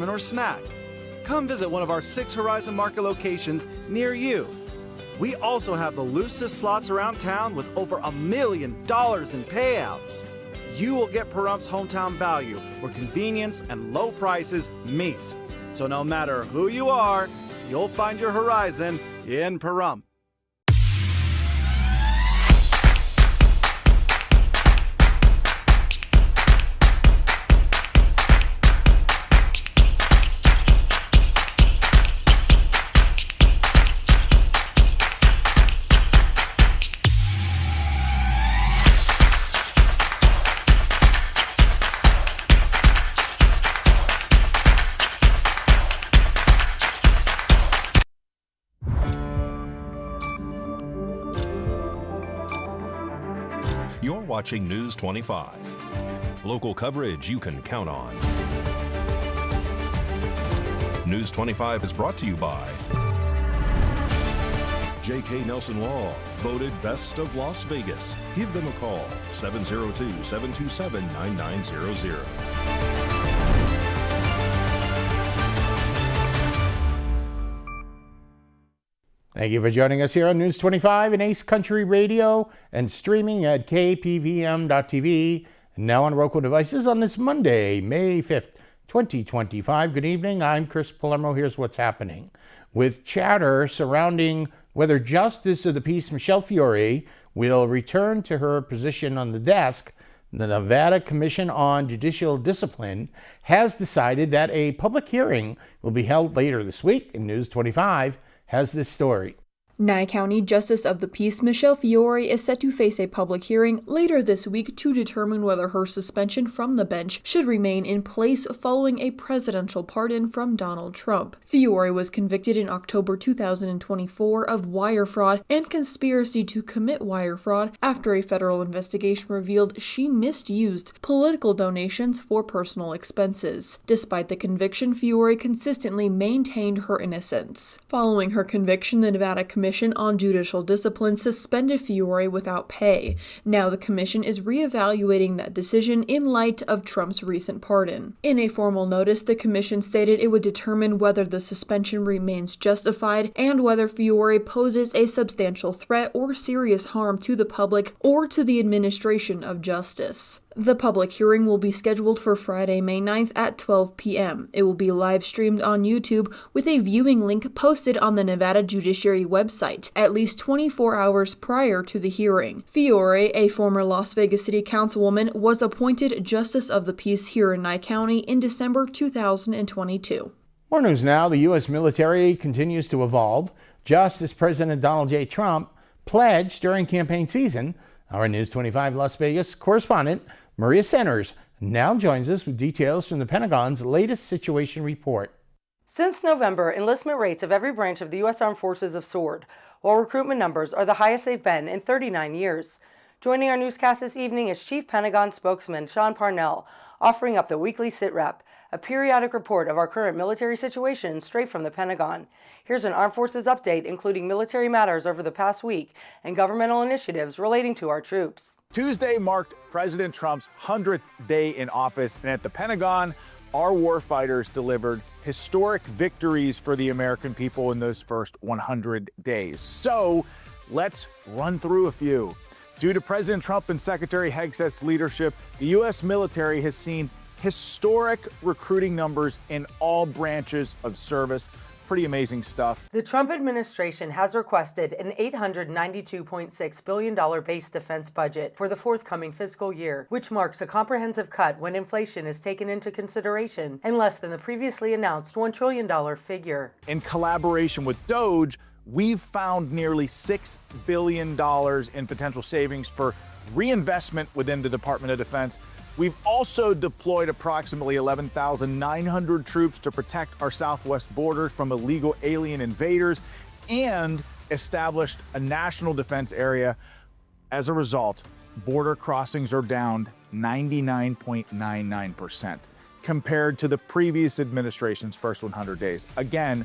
refreshment or snack. Come visit one of our 6 Horizon Market locations near you. We also have the loosest slots around town with over $1 million in payouts. You will get Pahrumph's hometown value where convenience and low prices meet. So no matter who you are, you'll find your Horizon in Pahrump. You're watching News 25. Local coverage you can count on. News 25 is brought to you by J.K. Nelson Law, voted Best of Las Vegas. Give them a call, 702-727-9900. Thank you for joining us here on News 25 and Ace Country Radio and streaming at KPVM.TV and now on Roku devices on this Monday, May 5th, 2025. Good evening. I'm Chris Palermo. Here's what's happening. With chatter surrounding whether Justice of the Peace Michelle Fiore will return to her position on the desk, the Nevada Commission on Judicial Discipline has decided that a public hearing will be held later this week, and News 25 has this story. Nye County Justice of the Peace Michelle Fiore is set to face a public hearing later this week to determine whether her suspension from the bench should remain in place following a presidential pardon from Donald Trump. Fiore was convicted in October 2024 of wire fraud and conspiracy to commit wire fraud after a federal investigation revealed she misused political donations for personal expenses. Despite the conviction, Fiore consistently maintained her innocence. Following her conviction, the Nevada Commission on Judicial Discipline suspended Fiore without pay. Now the commission is reevaluating that decision in light of Trump's recent pardon. In a formal notice, the commission stated it would determine whether the suspension remains justified and whether Fiore poses a substantial threat or serious harm to the public or to the administration of justice. The public hearing will be scheduled for Friday, May 9th at 12 p.m. It will be live streamed on YouTube with a viewing link posted on the Nevada Judiciary website at least 24 hours prior to the hearing. Fiore, a former Las Vegas City Councilwoman, was appointed Justice of the Peace here in Nye County in December 2022. More news now. The U.S. military continues to evolve, just as President Donald J. Trump pledged during campaign season. Our News 25 Las Vegas correspondent, Maria Centers, now joins us with details from the Pentagon's latest situation report. Since November, enlistment rates of every branch of the U.S. Armed Forces have soared, while recruitment numbers are the highest they've been in 39 years. Joining our newscast this evening is Chief Pentagon spokesman Sean Parnell, offering up the weekly SITREP, a periodic report of our current military situation straight from the Pentagon. Here's an Armed Forces update, including military matters over the past week and governmental initiatives relating to our troops. Tuesday marked President Trump's 100th day in office, and at the Pentagon, our warfighters delivered historic victories for the American people in those first 100 days. So let's run through a few. Due to President Trump and Secretary Hegset's leadership, the U.S. military has seen historic recruiting numbers in all branches of service. Pretty amazing stuff. The Trump administration has requested an $892.6 billion base defense budget for the forthcoming fiscal year, which marks a comprehensive cut when inflation is taken into consideration and less than the previously announced $1 trillion figure. In collaboration with DOGE, we've found nearly $6 billion in potential savings for reinvestment within the Department of Defense. We've also deployed approximately 11,900 troops to protect our southwest borders from illegal alien invaders and established a national defense area. As a result, border crossings are down 99.99% compared to the previous administration's first 100 days. Again,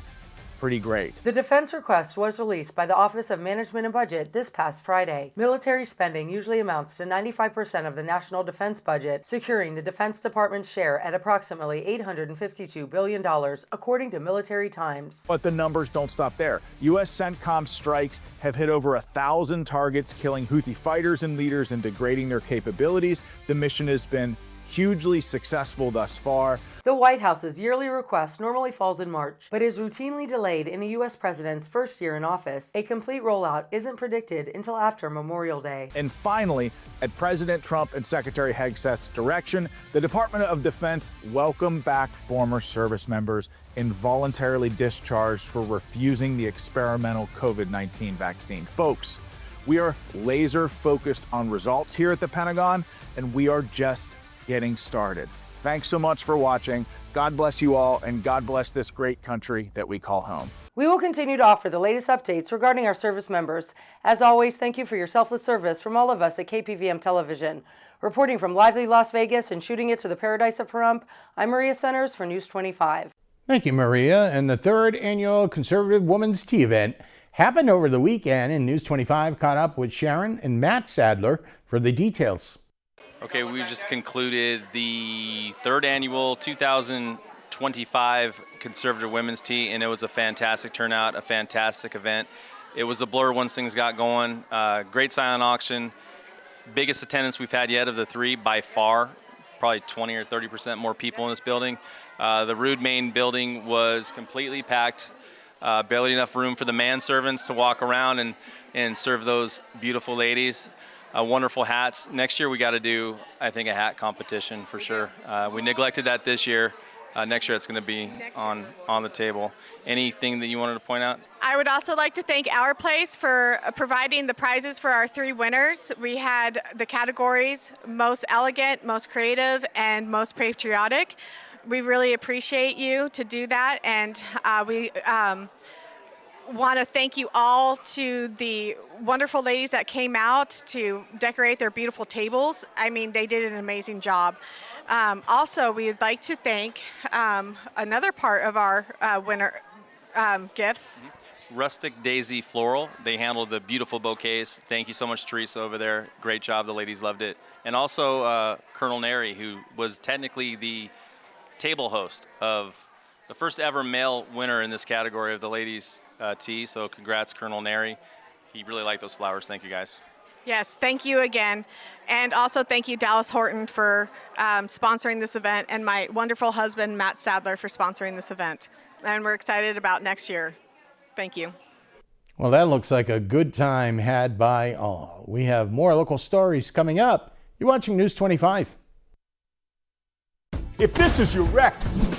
pretty great. The defense request was released by the Office of Management and Budget this past Friday. Military spending usually amounts to 95% of the national defense budget, securing the Defense Department's share at approximately $852 billion, according to Military Times. But the numbers don't stop there. U.S. CENTCOM strikes have hit over 1,000 targets, killing Houthi fighters and leaders and degrading their capabilities. The mission has been hugely successful thus far. The White House's yearly request normally falls in March, but is routinely delayed in a U.S. president's first year in office. A complete rollout isn't predicted until after Memorial Day. And finally, at President Trump and Secretary Hegseth's direction, the Department of Defense welcomed back former service members involuntarily discharged for refusing the experimental COVID-19 vaccine. Folks, we are laser focused on results here at the Pentagon, and we are just getting started. Thanks so much for watching. God bless you all, and God bless this great country that we call home. We will continue to offer the latest updates regarding our service members. As always, thank you for your selfless service from all of us at KPVM Television. Reporting from lively Las Vegas and shooting it to the paradise of Pahrump, I'm Maria Centers for News 25. Thank you, Maria. And the third annual Conservative Women's Tea event happened over the weekend, and News 25 caught up with Sharon and Matt Sadler for the details. Okay, we just concluded the third annual 2025 Conservative Women's Tea, and it was a fantastic turnout, a fantastic event. It was a blur once things got going. Great silent auction, biggest attendance we've had yet of the three by far, probably 20 or 30% more people in this building. The Rude main building was completely packed, barely enough room for the manservants to walk around and serve those beautiful ladies. Wonderful hats. Next year we got to do, I think, a hat competition for sure. We neglected that this year. Next year it's going to be on the table. Anything that you wanted to point out? I would also like to thank Our Place for providing the prizes for our three winners. We had the categories Most Elegant, Most Creative, and Most Patriotic. We really appreciate you to do that, and we want to thank you all to the wonderful ladies that came out to decorate their beautiful tables. I mean, they did an amazing job. Also, we would like to thank another part of our winner gifts. Rustic Daisy Floral. They handled the beautiful bouquets. Thank you so much, Teresa, over there. Great job. The ladies loved it. And also Colonel Neri, who was technically the table host of the first ever male winner in this category of the ladies' tea. So congrats, Colonel Neri. He really liked those flowers. Thank you, guys. Yes, thank you again. And also thank you, Dallas Horton, for sponsoring this event, and my wonderful husband, Matt Sadler, for sponsoring this event. And we're excited about next year. Thank you. Well, that looks like a good time had by all. We have more local stories coming up. You're watching News 25. If this is your wreck,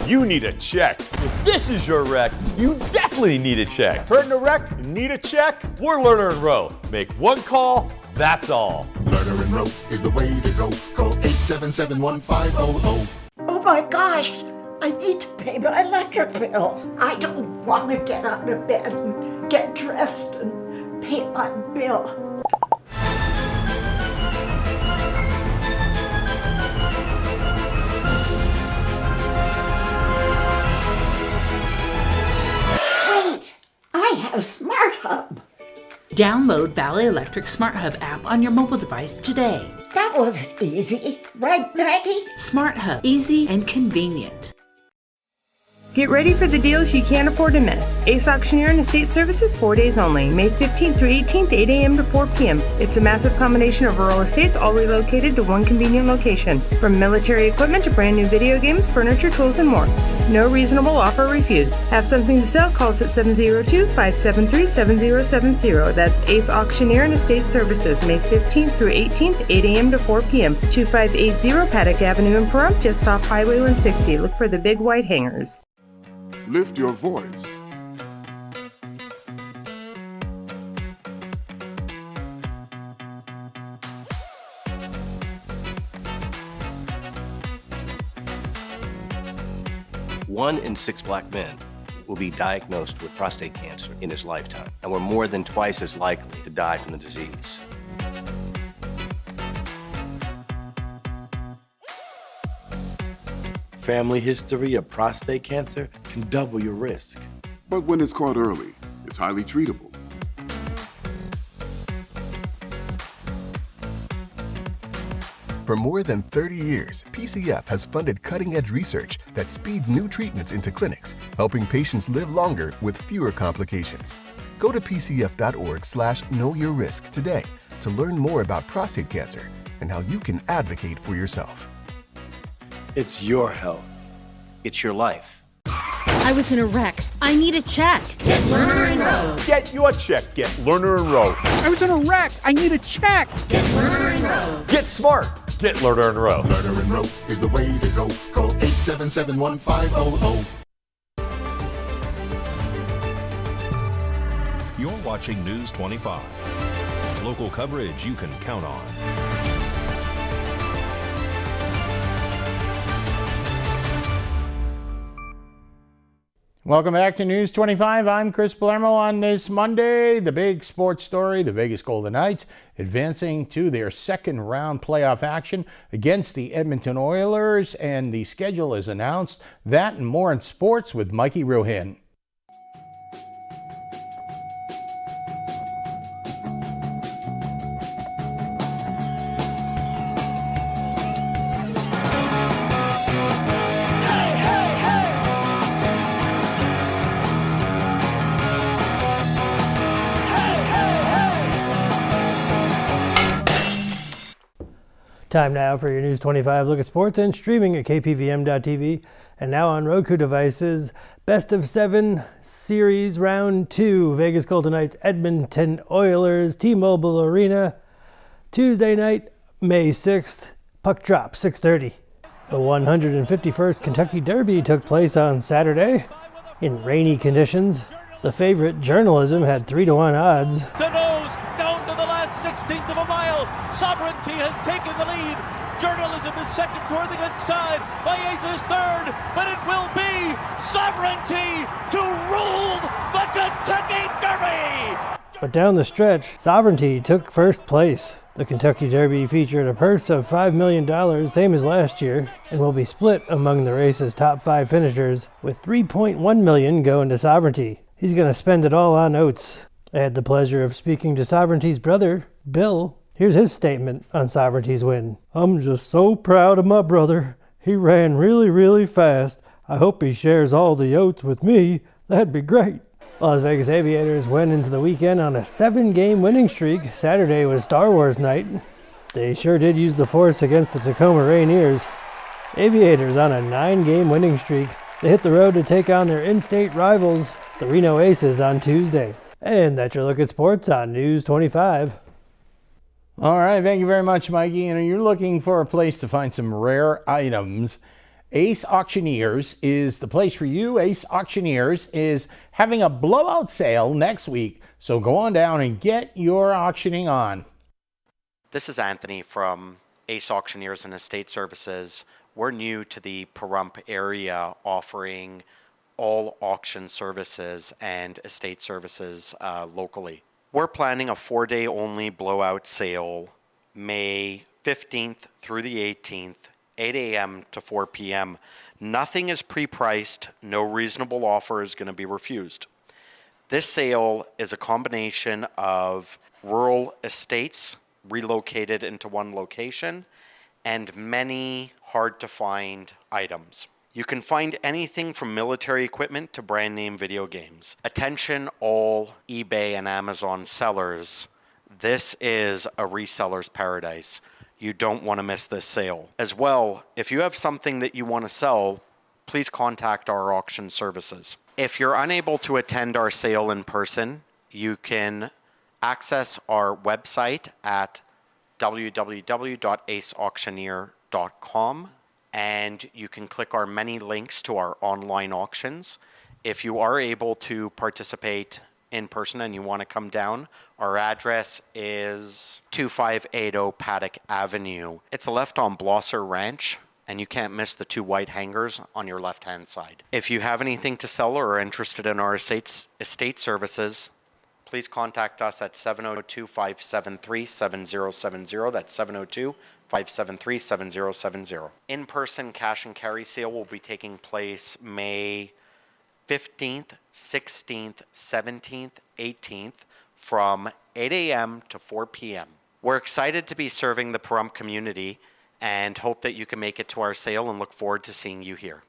you need a check. If this is your wreck, you definitely need a check. Hurt in a wreck, you need a check? We're Lerner and Rowe. Make one call, that's all. Lerner and Rowe is the way to go. Call 877-1500. Oh my gosh, I need to pay my electric bill. I don't want to get out of bed and get dressed and pay my bill. I have Smart Hub. Download Valley Electric Smart Hub app on your mobile device today. That was easy, right, Maggie? Smart Hub, easy and convenient. Get ready for the deals you can't afford to miss. Ace Auctioneer and Estate Services 4 days only, May 15th through 18th, 8 a.m. to 4 p.m. It's a massive combination of rural estates, all relocated to one convenient location. From military equipment to brand new video games, furniture, tools, and more. No reasonable offer refused. Have something to sell? Call us at 702-573-7070. That's Ace Auctioneer and Estate Services, May 15th through 18th, 8 a.m. to 4 p.m. 2580 Paddock Avenue in Pahrump, just off Highway 160. Look for the big white hangers. Lift your voice. One in 6 black men will be diagnosed with prostate cancer in his lifetime, and we're more than twice as likely to die from the disease. Family history of prostate cancer can double your risk. But when it's caught early, it's highly treatable. For more than 30 years, PCF has funded cutting-edge research that speeds new treatments into clinics, helping patients live longer with fewer complications. Go to pcf.org/knowyourrisk today to learn more about prostate cancer and how you can advocate for yourself. It's your health. It's your life. I was in a wreck. I need a check. Get Lerner and Rowe. Get your check. Get Lerner and Rowe. I was in a wreck. I need a check. Get Lerner and Rowe. Get smart. Get Lerner and Rowe. Lerner and Rowe is the way to go. Call 877-1500. You're watching News 25. Local coverage you can count on. Welcome back to News 25. I'm Chris Palermo. On this Monday, the big sports story, the Vegas Golden Knights advancing to their second round playoff action against the Edmonton Oilers, and the schedule is announced. That and more in sports with Mikey Ruhin. Time now for your News 25 look at sports and streaming at KPVM.TV and now on Roku devices. Best of 7 series round 2. Vegas Golden Knights, Edmonton Oilers, T-Mobile Arena. Tuesday night, May 6th. Puck drop, 6:30. The 151st Kentucky Derby took place on Saturday in rainy conditions. The favorite, Journalism, had 3-1 odds. The nose down to the last 16th of a mile. Sovereignty has taken the lead. Journalism is second toward the inside. Baez is third, but it will be Sovereignty to rule the Kentucky Derby. But down the stretch, Sovereignty took first place. The Kentucky Derby featured a purse of $5 million, same as last year, and will be split among the race's top 5 finishers, with $3.1 million going to Sovereignty. He's going to spend it all on oats. I had the pleasure of speaking to Sovereignty's brother, Bill. Here's his statement on Sovereignty's win. I'm just so proud of my brother. He ran really, really fast. I hope he shares all the oats with me. That'd be great. Las Vegas Aviators went into the weekend on a 7-game winning streak. Saturday was Star Wars night. They sure did use the force against the Tacoma Rainiers. Aviators on a 9-game winning streak. They hit the road to take on their in-state rivals, the Reno Aces, on Tuesday. And that's your look at sports on News 25. All right, thank you very much, Mikey. And you're looking for a place to find some rare items. Ace Auctioneers is the place for you. Ace Auctioneers is having a blowout sale next week, so go on down and get your auctioning on. This is Anthony from Ace Auctioneers and Estate Services. We're new to the Pahrump area, offering all auction services and estate services locally. We're planning a 4-day only blowout sale, May 15th through the 18th, 8 a.m. to 4 p.m. Nothing is pre-priced. No reasonable offer is going to be refused. This sale is a combination of rural estates relocated into one location and many hard-to-find items. You can find anything from military equipment to brand name video games. Attention all eBay and Amazon sellers. This is a reseller's paradise. You don't want to miss this sale. As well, if you have something that you want to sell, please contact our auction services. If you're unable to attend our sale in person, you can access our website at www.aceauctioneer.com. And you can click our many links to our online auctions. If you are able to participate in person and you want to come down, our address is 2580 Paddock Avenue. It's a left on Blosser Ranch, and you can't miss the 2 white hangers on your left-hand side. If you have anything to sell or are interested in our estate services, please contact us at 702-573-7070. That's 702-573-7070. In-person cash and carry sale will be taking place May 15th, 16th, 17th, 18th from 8 a.m. to 4 p.m. We're excited to be serving the Pahrump community and hope that you can make it to our sale and look forward to seeing you here.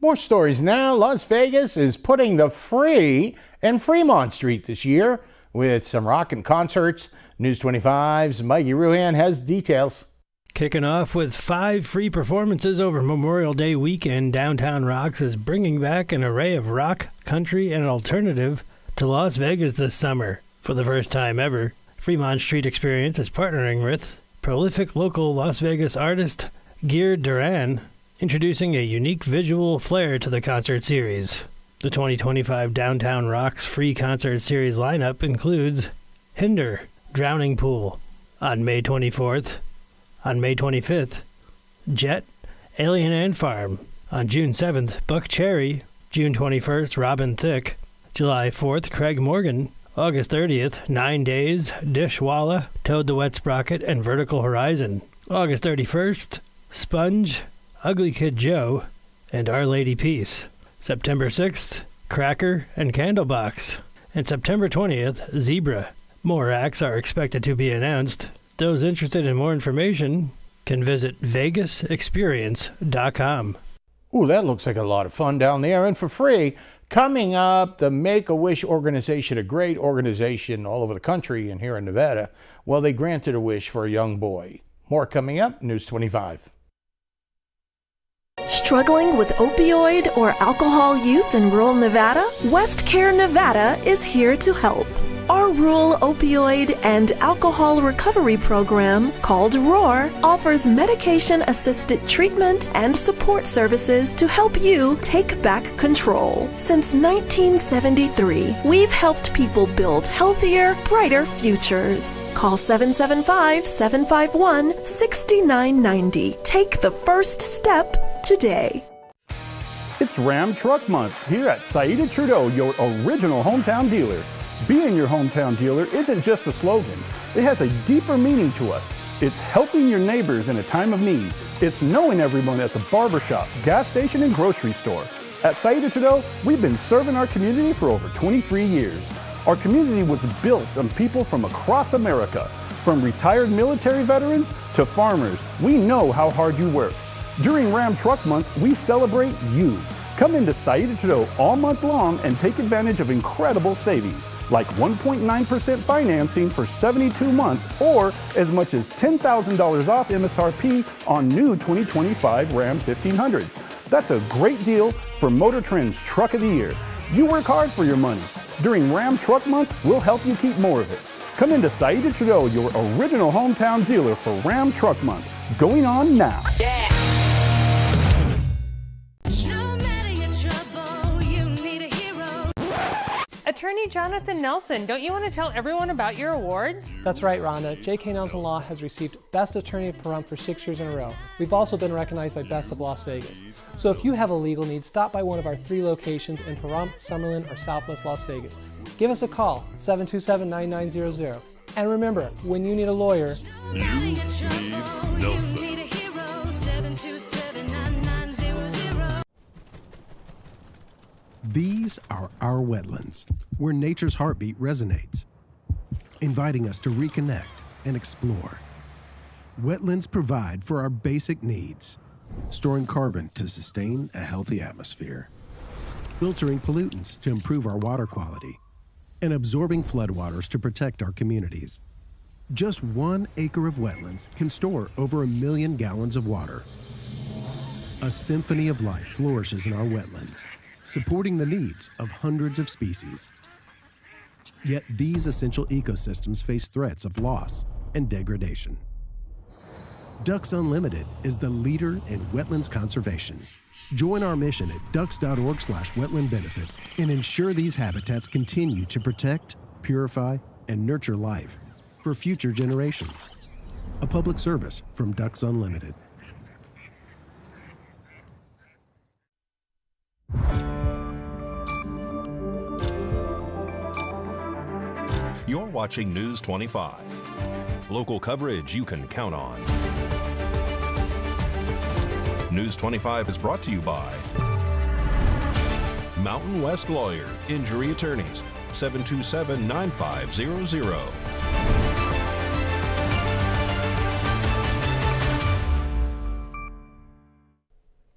More stories now. Las Vegas is putting the free in Fremont Street this year with some rockin' concerts. News 25's Mikey Ruhan has details. Kicking off with 5 free performances over Memorial Day weekend, Downtown Rocks is bringing back an array of rock, country, and alternative to Las Vegas this summer. For the first time ever, Fremont Street Experience is partnering with prolific local Las Vegas artist Gear Duran, introducing a unique visual flair to the concert series. The 2025 Downtown Rocks free concert series lineup includes Hinder, Drowning Pool, on May 24th. On May 25th, Jet, Alien Ant Farm. On June 7th, Buck Cherry. June 21st, Robin Thicke. July 4th, Craig Morgan. August 30th, 9 Days, Dishwalla, Toad the Wet Sprocket, and Vertical Horizon. August 31st, Sponge, Ugly Kid Joe, and Our Lady Peace. September 6th, Cracker and Candlebox. And September 20th, Zebra. More acts are expected to be announced. Those interested in more information can visit vegasexperience.com. Ooh, that looks like a lot of fun down there. And for free, coming up, the Make-A-Wish organization, a great organization all over the country and here in Nevada, well, they granted a wish for a young boy. More coming up, News 25. Struggling with opioid or alcohol use in rural Nevada? West Care Nevada is here to help. Our rural opioid and alcohol recovery program, called ROAR, offers medication-assisted treatment and support services to help you take back control. Since 1973, we've helped people build healthier, brighter futures. Call 775-751-6990. Take the first step today. It's Ram Truck Month here at Saida Trudeau, your original hometown dealer. Being your hometown dealer isn't just a slogan. It has a deeper meaning to us. It's helping your neighbors in a time of need. It's knowing everyone at the barbershop, gas station, and grocery store. At Saida Trudeau, we've been serving our community for over 23 years. Our community was built on people from across America. From retired military veterans to farmers, we know how hard you work. During Ram Truck Month, we celebrate you. Come into Saida Trudeau all month long and take advantage of incredible savings, like 1.9% financing for 72 months or as much as $10,000 off MSRP on new 2025 Ram 1500s. That's a great deal for Motor Trend's Truck of the Year. You work hard for your money. During Ram Truck Month, we'll help you keep more of it. Come into Saida Trudeau, your original hometown dealer for Ram Truck Month, going on now. Yeah. Attorney Jonathan Nelson, don't you want to tell everyone about your awards? That's right, Rhonda. J.K. Nelson Law has received Best Attorney of Pahrump for 6 years in a row. We've also been recognized by Best of Las Vegas. So if you have a legal need, stop by one of our 3 locations in Pahrump, Summerlin, or Southwest Las Vegas. Give us a call, 727-9900. And remember, when you need a lawyer, you need Nelson. These are our wetlands, where nature's heartbeat resonates, inviting us to reconnect and explore. Wetlands provide for our basic needs, storing carbon to sustain a healthy atmosphere, filtering pollutants to improve our water quality, and absorbing floodwaters to protect our communities. Just 1 acre of wetlands can store over 1 million gallons of water. A symphony of life flourishes in our wetlands, supporting the needs of hundreds of species. Yet these essential ecosystems face threats of loss and degradation. Ducks Unlimited is the leader in wetlands conservation. Join our mission at ducks.org/wetland benefits and ensure these habitats continue to protect, purify, and nurture life for future generations. A public service from Ducks Unlimited. You're watching News 25. Local coverage you can count on. News 25 is brought to you by Mountain West Lawyer, Injury Attorneys, 727-9500.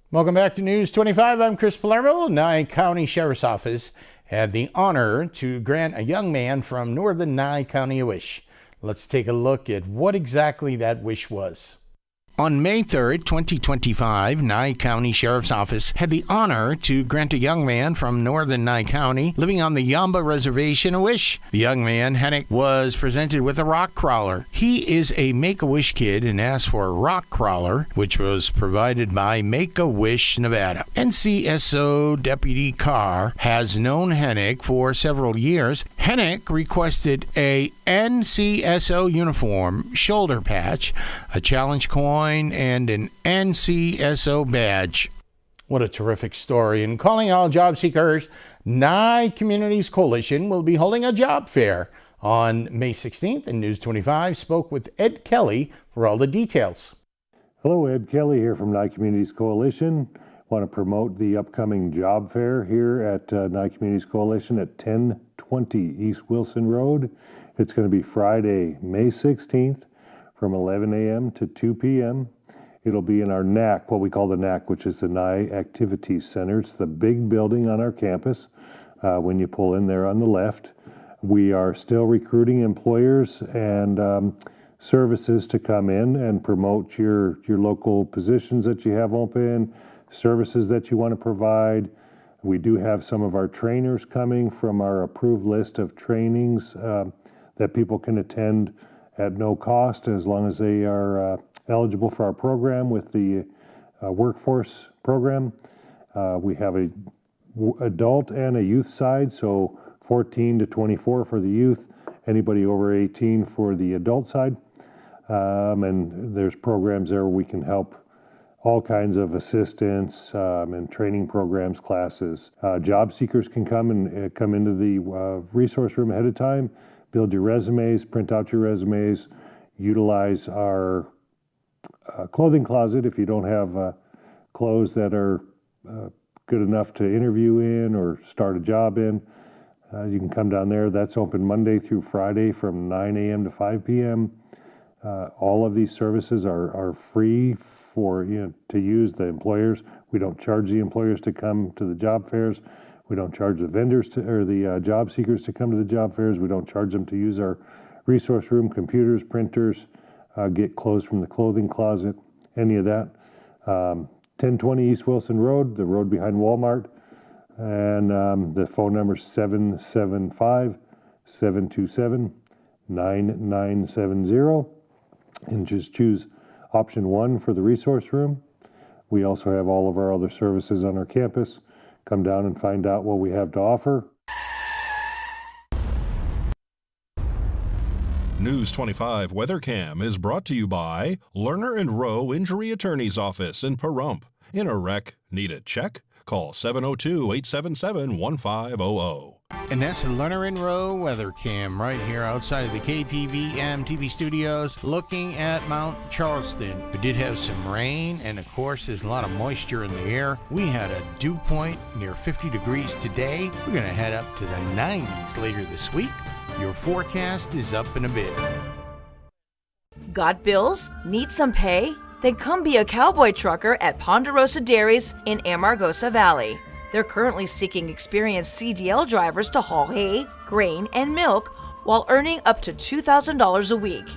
Welcome back to News 25. I'm Chris Palermo. Nye County Sheriff's Office had the honor to grant a young man from northern Nye County a wish. Let's take a look at what exactly that wish was. On May 3rd, 2025, Nye County Sheriff's Office had the honor to grant a young man from northern Nye County living on the Yamba Reservation a wish. The young man, Hennick, was presented with a rock crawler. He is a Make-A-Wish kid and asked for a rock crawler, which was provided by Make-A-Wish Nevada. NCSO Deputy Carr has known Hennick for several years. Hennick requested a NCSO uniform, shoulder patch, a challenge coin, and an NCSO badge. What a terrific story. And calling all job seekers, Nye Communities Coalition will be holding a job fair on May 16th, and News 25 spoke with Ed Kelly for all the details. Hello, Ed Kelly here from Nye Communities Coalition. Want to promote the upcoming job fair here at Nye Communities Coalition at 1020 East Wilson Road. It's going to be Friday, May 16th from 11 a.m. to 2 p.m. It'll be in our NAC, what we call the NAC, which is the Nye Activities Center. It's the big building on our campus. When you pull in there on the left, we are still recruiting employers and services to come in and promote your local positions that you have open, services that you want to provide. We do have some of our trainers coming from our approved list of trainings that people can attend at no cost as long as they are eligible for our program with the workforce program. We have a adult and a youth side, so 14 to 24 for the youth, anybody over 18 for the adult side. And there's programs there where we can help all kinds of assistance and training programs, classes. Job seekers can come into the resource room ahead of time, build your resumes, print out your resumes, utilize our clothing closet if you don't have clothes that are good enough to interview in or start a job in. You can come down there. That's open Monday through Friday from 9 a.m. to 5 p.m. All of these services are free for to use the employers. We don't charge the employers to come to the job fairs. We don't charge the vendors or the job seekers to come to the job fairs. We don't charge them to use our resource room, computers, printers, get clothes from the clothing closet, any of that. 1020 East Wilson Road, the road behind Walmart, and the phone number is 775-727-9970, and just choose option 1 for the resource room. We also have all of our other services on our campus. Come down and find out what we have to offer. News 25 Weather Cam is brought to you by Lerner and Rowe Injury Attorney's Office in Pahrump. In a wreck, need a check? Call 702-877-1500. And that's the Lerner and Rowe Weather Cam right here outside of the KPVM-TV studios looking at Mount Charleston. We did have some rain, and of course there's a lot of moisture in the air. We had a dew point near 50 degrees today. We're going to head up to the 90s later this week. Your forecast is up in a bit. Got bills? Need some pay? Then come be a cowboy trucker at Ponderosa Dairies in Amargosa Valley. They're currently seeking experienced CDL drivers to haul hay, grain, and milk while earning up to $2,000 a week.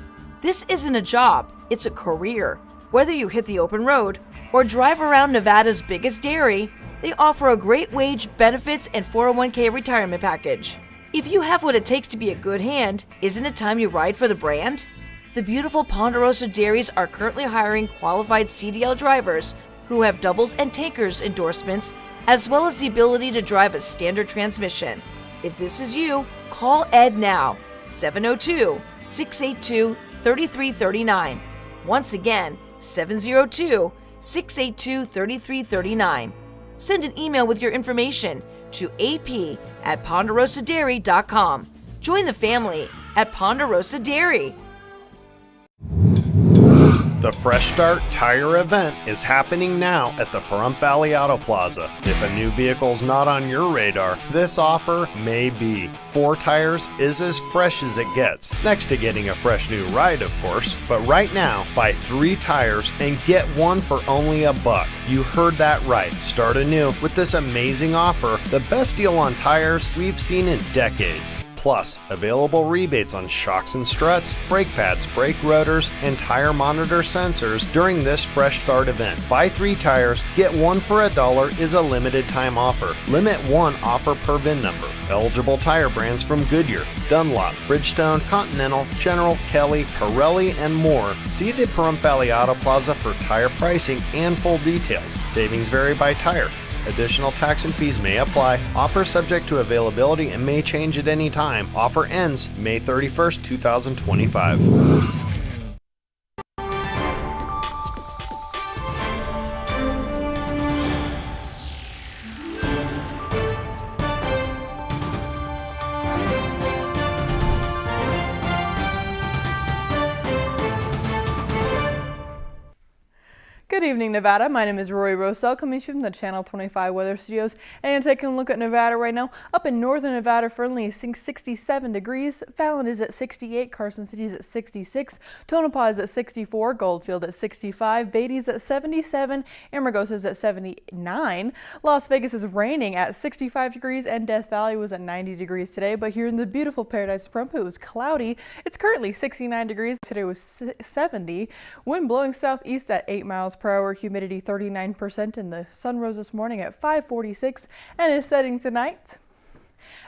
This isn't a job, it's a career. Whether you hit the open road or drive around Nevada's biggest dairy, they offer a great wage, benefits, and 401k retirement package. If you have what it takes to be a good hand, isn't it time you ride for the brand? The beautiful Ponderosa Dairies are currently hiring qualified CDL drivers who have doubles and tankers endorsements, as well as the ability to drive a standard transmission. If this is you, call Ed now, 702-682-3339. Once again, 702-682-3339. Send an email with your information to ap@ponderosadairy.com. Join the family at Ponderosa Dairy. The Fresh Start Tire event is happening now at the Pahrump Valley Auto Plaza. If a new vehicle's not on your radar, this offer may be. 4 tires is as fresh as it gets, next to getting a fresh new ride, of course. But right now, buy 3 tires and get 1 for only $1. You heard that right. Start anew with this amazing offer, the best deal on tires we've seen in decades. Plus, available rebates on shocks and struts, brake pads, brake rotors, and tire monitor sensors during this Fresh Start event. Buy 3 tires, get 1 for $1 is a limited time offer. Limit 1 offer per VIN number. Eligible tire brands from Goodyear, Dunlop, Bridgestone, Continental, General, Kelly, Pirelli, and more. See the Pahrump Valley Auto Plaza for tire pricing and full details. Savings vary by tire. Additional tax and fees may apply. Offer subject to availability and may change at any time. Offer ends May 31st, 2025. Good evening, Nevada. My name is Rory Rosell, coming to you from the Channel 25 Weather Studios. And taking a look at Nevada right now. Up in northern Nevada, Fernley is 67 degrees. Fallon is at 68. Carson City is at 66. Tonopah is at 64. Goldfield at 65. Beatty's at 77. Amargosa is at 79. Las Vegas is raining at 65 degrees. And Death Valley was at 90 degrees today. But here in the beautiful Paradise Pahrump, it was cloudy. It's currently 69 degrees. Today was 70. Wind blowing southeast at 8 miles per hour, humidity 39%, and the sun rose this morning at 5:46 and is setting tonight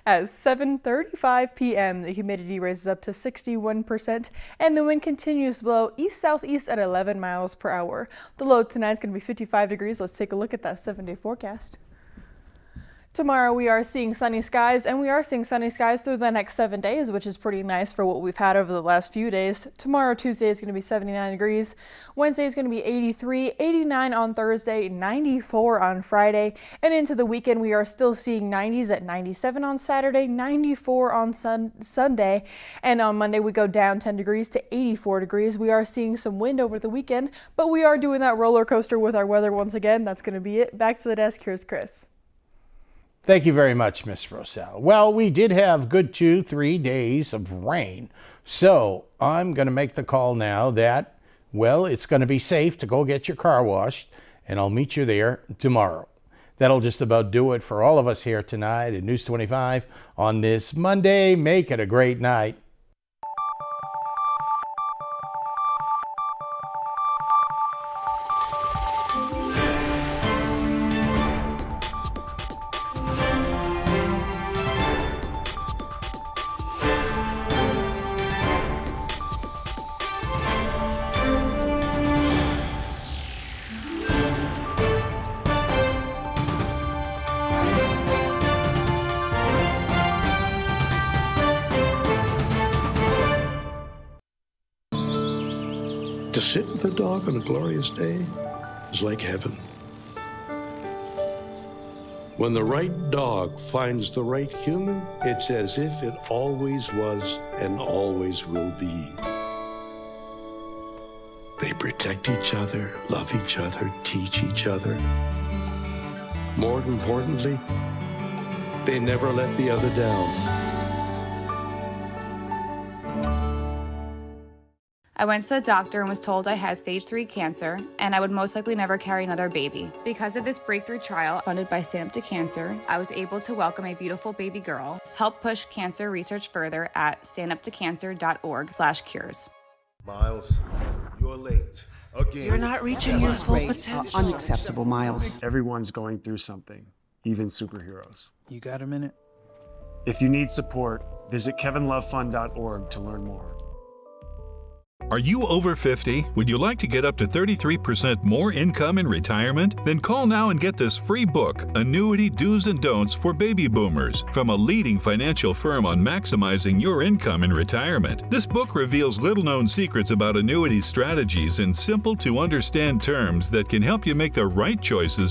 at 7:35 p.m. The humidity raises up to 61%, and the wind continues to blow east-southeast at 11 miles per hour. The low tonight is going to be 55 degrees. Let's take a look at that 7-day forecast. Tomorrow we are seeing sunny skies, and we are seeing sunny skies through the next 7 days, which is pretty nice for what we've had over the last few days. Tomorrow, Tuesday, is going to be 79 degrees. Wednesday is going to be 83, 89 on Thursday, 94 on Friday, and into the weekend we are still seeing 90s at 97 on Saturday, 94 on Sunday, and on Monday we go down 10 degrees to 84 degrees. We are seeing some wind over the weekend, but we are doing that roller coaster with our weather once again. That's going to be it. Back to the desk. Here's Chris. Thank you very much, Miss Rosell. Well, we did have good 2-3 days of rain, so I'm going to make the call now that, well, it's going to be safe to go get your car washed, and I'll meet you there tomorrow. That'll just about do it for all of us here tonight at News 25 on this Monday. Make it a great night. To sit with a dog on a glorious day is like heaven. When the right dog finds the right human, it's as if it always was and always will be. They protect each other, love each other, teach each other. More importantly, they never let the other down. I went to the doctor and was told I had stage 3 cancer and I would most likely never carry another baby. Because of this breakthrough trial funded by Stand Up to Cancer, I was able to welcome a beautiful baby girl. Help push cancer research further at standuptocancer.org/cures. Miles, you're late. Again. You're not reaching your full potential. Unacceptable, Miles. Everyone's going through something, even superheroes. You got a minute? If you need support, visit kevinlovefund.org to learn more. Are you over 50? Would you like to get up to 33% more income in retirement? Then call now and get this free book, Annuity Do's and Don'ts for Baby Boomers, from a leading financial firm on maximizing your income in retirement. This book reveals little-known secrets about annuity strategies in simple-to-understand terms that can help you make the right choices